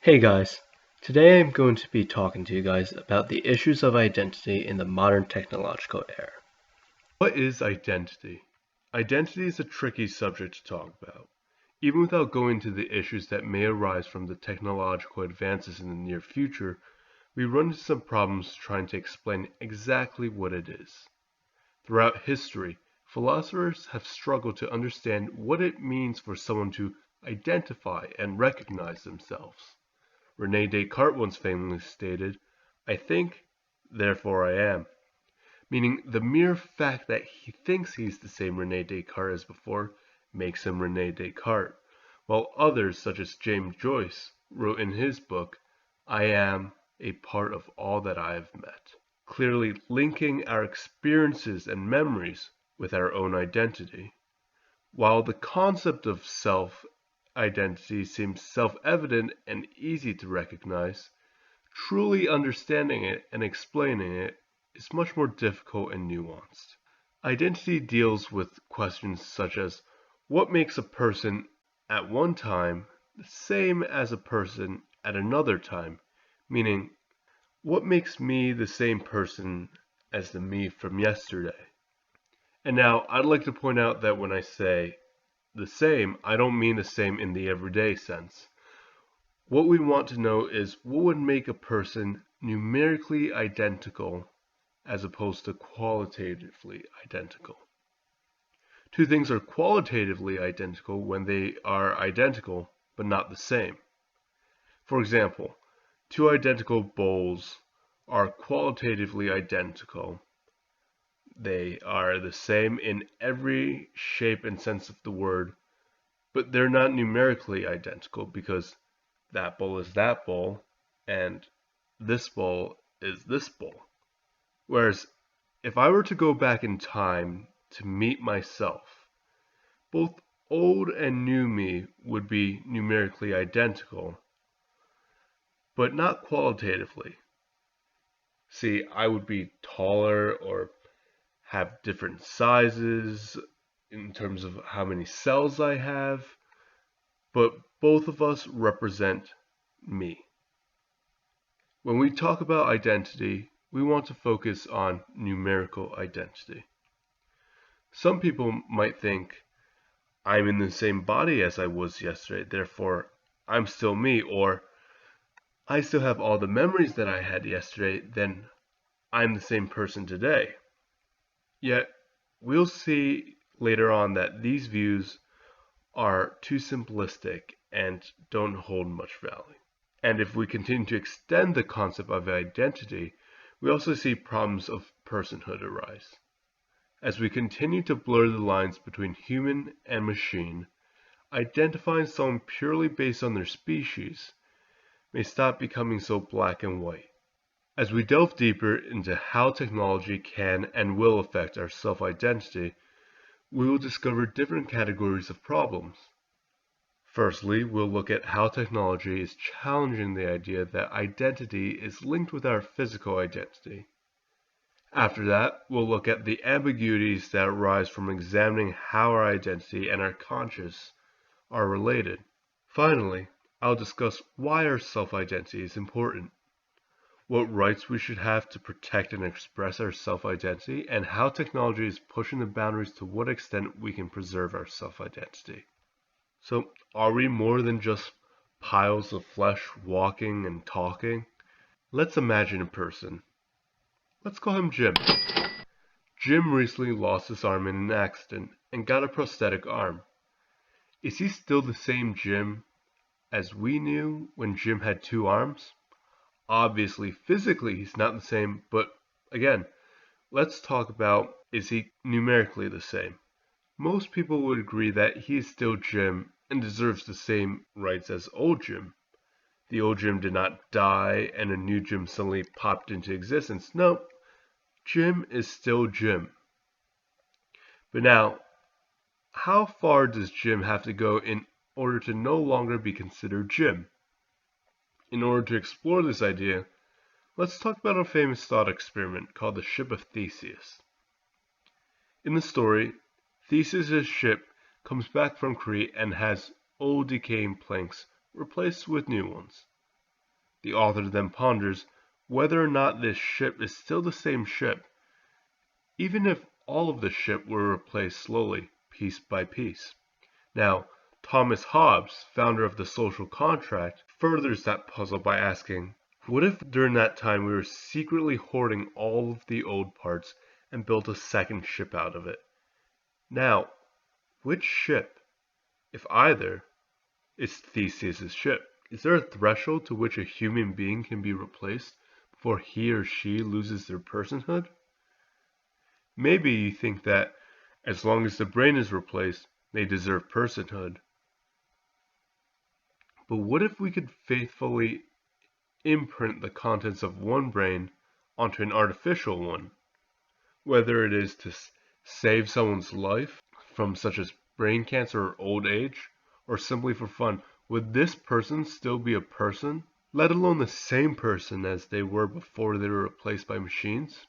Hey guys, today I'm going to be talking to you guys about the issues of identity in the modern technological era. What is identity? Identity is a tricky subject to talk about. Even without going into the issues that may arise from the technological advances in the near future, we run into some problems trying to explain exactly what it is. Throughout history, philosophers have struggled to understand what it means for someone to identify and recognize themselves. René Descartes once famously stated, "I think, therefore I am," meaning the mere fact that he thinks he's the same René Descartes as before makes him René Descartes, while others, such as James Joyce, wrote in his book, "I am a part of all that I have met," clearly linking our experiences and memories with our own identity. While the concept of self-identity seems self-evident and easy to recognize, truly understanding it and explaining it is much more difficult and nuanced. Identity deals with questions such as what makes a person at one time the same as a person at another time, meaning what makes me the same person as the me from yesterday. And now I'd like to point out that when I say the same, I don't mean the same in the everyday sense. What we want to know is what would make a person numerically identical as opposed to qualitatively identical. Two things are qualitatively identical when they are identical but not the same. For example, two identical bowls are qualitatively identical. They are the same in every shape and sense of the word, but they're not numerically identical because that bowl is that bowl and this bowl is this bowl. Whereas if I were to go back in time to meet myself, both old and new me would be numerically identical, but not qualitatively. See, I would be taller or have different sizes in terms of how many cells I have, but both of us represent me. When we talk about identity, we want to focus on numerical identity. Some people might think, I'm in the same body as I was yesterday, therefore I'm still me, or I still have all the memories that I had yesterday, then I'm the same person today. Yet, we'll see later on that these views are too simplistic and don't hold much value. And if we continue to extend the concept of identity, we also see problems of personhood arise. As we continue to blur the lines between human and machine, identifying someone purely based on their species may stop becoming so black and white. As we delve deeper into how technology can and will affect our self-identity, we will discover different categories of problems. Firstly, we'll look at how technology is challenging the idea that identity is linked with our physical identity. After that, we'll look at the ambiguities that arise from examining how our identity and our conscious are related. Finally, I'll discuss why our self-identity is important, what rights we should have to protect and express our self-identity, and how technology is pushing the boundaries to what extent we can preserve our self-identity. So, are we more than just piles of flesh walking and talking? Let's imagine a person. Let's call him Jim. Jim recently lost his arm in an accident and got a prosthetic arm. Is he still the same Jim as we knew when Jim had two arms? Obviously, physically he's not the same, but again, let's talk about, is he numerically the same? Most people would agree that he is still Jim and deserves the same rights as old Jim. The old Jim did not die and a new Jim suddenly popped into existence. No, Jim is still Jim. But now, how far does Jim have to go in order to no longer be considered Jim? In order to explore this idea, let's talk about a famous thought experiment called the ship of Theseus. In the story, Theseus' ship comes back from Crete and has old decaying planks replaced with new ones. The author then ponders whether or not this ship is still the same ship, even if all of the ship were replaced slowly, piece by piece. Now, Thomas Hobbes, founder of the social contract, furthers that puzzle by asking, what if during that time we were secretly hoarding all of the old parts and built a second ship out of it? Now, which ship, if either, is Theseus's ship? Is there a threshold to which a human being can be replaced before he or she loses their personhood? Maybe you think that as long as the brain is replaced, they deserve personhood. But what if we could faithfully imprint the contents of one brain onto an artificial one? Whether it is to save someone's life from such as brain cancer or old age, or simply for fun, would this person still be a person, let alone the same person as they were before they were replaced by machines?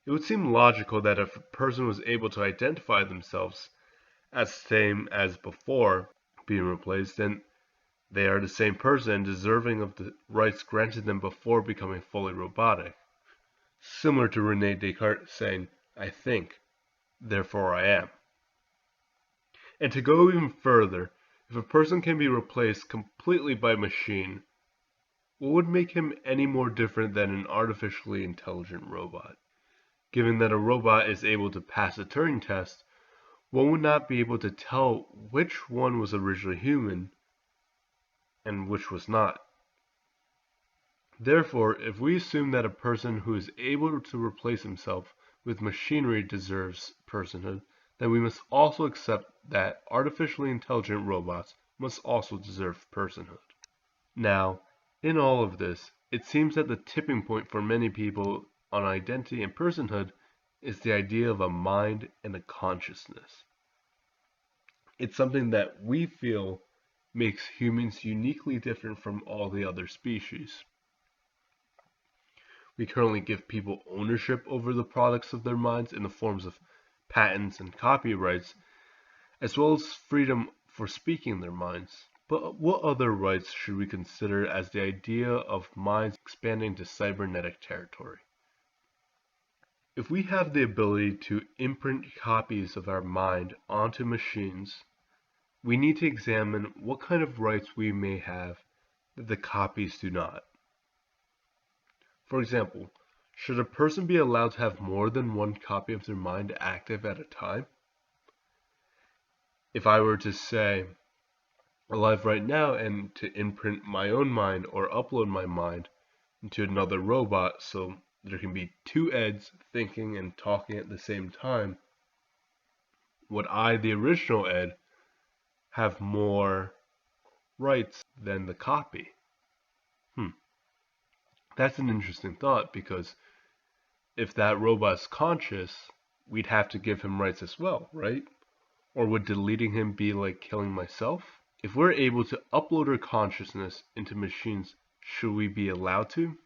It would seem logical that if a person was able to identify themselves as same as before being replaced, then they are the same person and deserving of the rights granted them before becoming fully robotic. Similar to Rene Descartes saying, I think, therefore I am. And to go even further, if a person can be replaced completely by a machine, what would make him any more different than an artificially intelligent robot? Given that a robot is able to pass a Turing test, one would not be able to tell which one was originally human and which was not. Therefore, if we assume that a person who is able to replace himself with machinery deserves personhood, then we must also accept that artificially intelligent robots must also deserve personhood. Now, in all of this, it seems that the tipping point for many people on identity and personhood is the idea of a mind and a consciousness. It's something that we feel makes humans uniquely different from all the other species. We currently give people ownership over the products of their minds in the forms of patents and copyrights, as well as freedom for speaking their minds. But what other rights should we consider as the idea of minds expanding to cybernetic territory? If we have the ability to imprint copies of our mind onto machines, we need to examine what kind of rights we may have that the copies do not. For example, should a person be allowed to have more than one copy of their mind active at a time? If I were to say, alive right now, and to imprint my own mind or upload my mind into another robot so there can be two Eds thinking and talking at the same time, would I, the original Ed, have more rights than the copy? That's an interesting thought, because if that robot's conscious, we'd have to give him rights as well, right? Or would deleting him be like killing myself? If we're able to upload our consciousness into machines, should we be allowed to?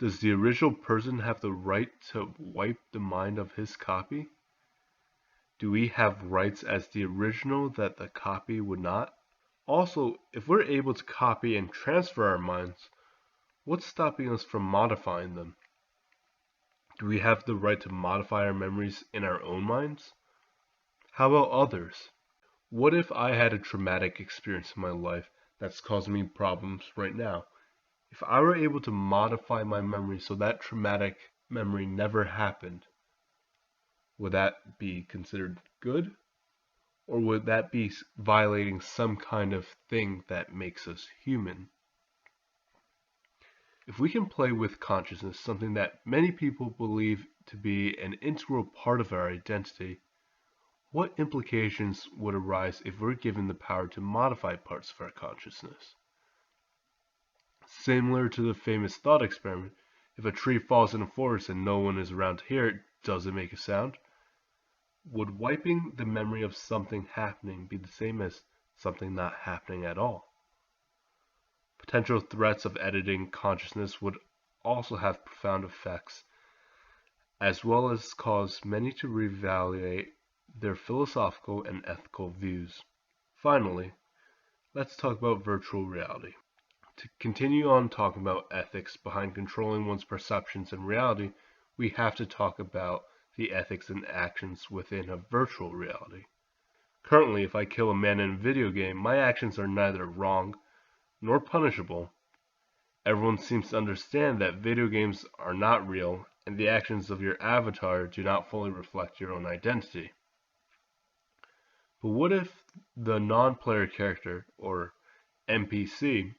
Does the original person have the right to wipe the mind of his copy? Do we have rights as the original that the copy would not? Also, if we're able to copy and transfer our minds, what's stopping us from modifying them? Do we have the right to modify our memories in our own minds? How about others? What if I had a traumatic experience in my life that's causing me problems right now? If I were able to modify my memory so that traumatic memory never happened, would that be considered good? Or would that be violating some kind of thing that makes us human? If we can play with consciousness, something that many people believe to be an integral part of our identity, what implications would arise if we're given the power to modify parts of our consciousness? Similar to the famous thought experiment, if a tree falls in a forest and no one is around to hear it, does it make a sound? Would wiping the memory of something happening be the same as something not happening at all? Potential threats of editing consciousness would also have profound effects, as well as cause many to reevaluate their philosophical and ethical views. Finally, let's talk about virtual reality. To continue on talking about ethics behind controlling one's perceptions and reality, we have to talk about the ethics and actions within a virtual reality. Currently, if I kill a man in a video game, my actions are neither wrong nor punishable. Everyone seems to understand that video games are not real, and the actions of your avatar do not fully reflect your own identity. But what if the non-player character, or NPC,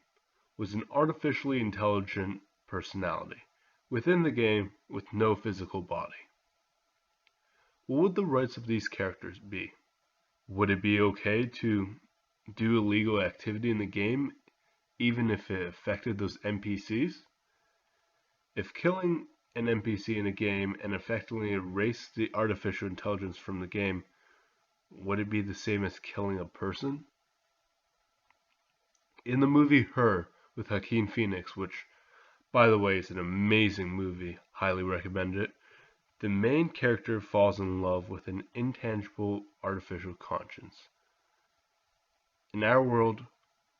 was an artificially intelligent personality within the game with no physical body? What would the rights of these characters be? Would it be okay to do illegal activity in the game even if it affected those NPCs? If killing an NPC in a game and effectively erase the artificial intelligence from the game, would it be the same as killing a person? In the movie Her with Joaquin Phoenix, which by the way is an amazing movie, highly recommend it, the main character falls in love with an intangible artificial conscience. In our world,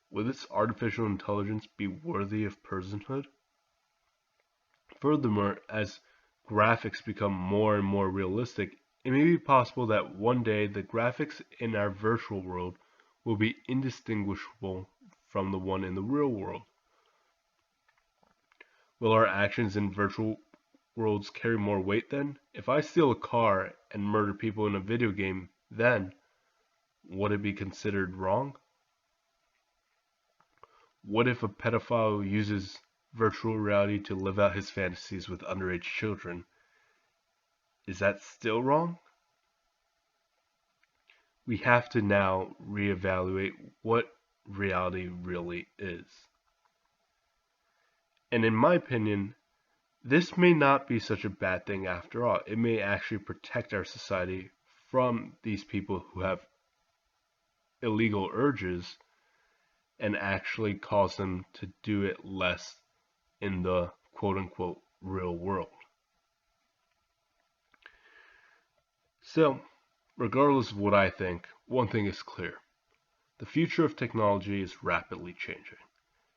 would this artificial intelligence be worthy of personhood? Furthermore, as graphics become more and more realistic, it may be possible that one day the graphics in our virtual world will be indistinguishable from the one in the real world. Will our actions in virtual worlds carry more weight then? If I steal a car and murder people in a video game, then would it be considered wrong? What if a pedophile uses virtual reality to live out his fantasies with underage children? Is that still wrong? We have to now reevaluate what reality really is. And in my opinion, this may not be such a bad thing after all. It may actually protect our society from these people who have illegal urges and actually cause them to do it less in the quote-unquote real world. So, regardless of what I think, one thing is clear. The future of technology is rapidly changing,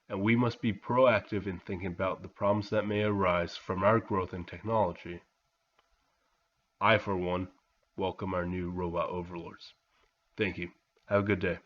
and we must be proactive in thinking about the problems that may arise from our growth in technology. I, for one, welcome our new robot overlords. Thank you. Have a good day.